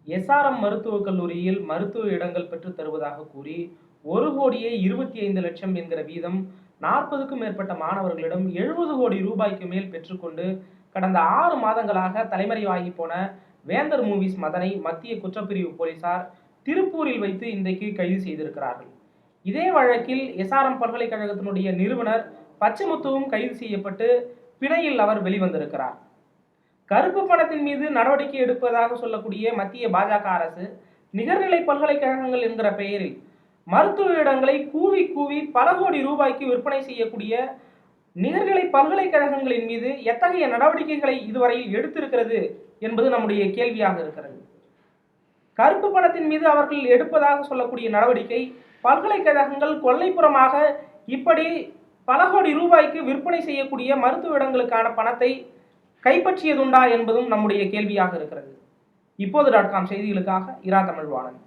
SRM மருத்துவக் கல்லூரியில் மருத்துவ இடங்கள் பெற்றுத் தருவதாக கூறி 1,25,00,000 என்கிற வீதம் 40க்கும் மேற்பட்ட மாணவர்களிடம் 70 கோடி ரூபாய்க்கு மேல் பெற்றுக்கொண்டு கடந்த 6 மாதங்களாக தலைமறைவாகி போன வேந்தர் மூவிஸ் மதனை மத்திய குற்றப்பிரிவு போலீசார் திருப்பூரில் வைத்து இன்றைக்கு கைது செய்திருக்கிறார்கள். இதே வழக்கில் எஸ்ஆர்எம் பல்கலைக்கழகத்தினுடைய நிறுவனர் பச்சைமுத்துவும் கைது செய்யப்பட்டு பிணையில் அவர் வெளிவந்திருக்கிறார். கருப்பு பணத்தின் மீது நடவடிக்கை எடுப்பதாக சொல்லக்கூடிய மத்திய பாஜக அரசு நிகர்நிலை பல்கலைக்கழகங்கள் என்கிற பெயரில் மருத்துவ இடங்களை கூவி கூவி பல கோடி ரூபாய்க்கு விற்பனை செய்யக்கூடிய நிகர்நிலை பல்கலைக்கழகங்களின் மீது எத்தகைய நடவடிக்கைகளை இதுவரையில் எடுத்திருக்கிறது என்பது நம்முடைய கேள்வியாக இருக்கிறது. கருப்பு பணத்தின் மீது அவர்கள் எடுப்பதாக சொல்லக்கூடிய நடவடிக்கை பல்கலைக்கழகங்கள் கொள்ளைப்புறமாக இப்படி பல கோடி ரூபாய்க்கு விற்பனை செய்யக்கூடிய மருத்துவ இடங்களுக்கான பணத்தை கைப்பற்றியதுண்டா என்பதும் நம்முடைய கேள்வியாக இருக்கிறது. இப்போது .com செய்திகளுக்காக இரா தமிழ்வாணன்.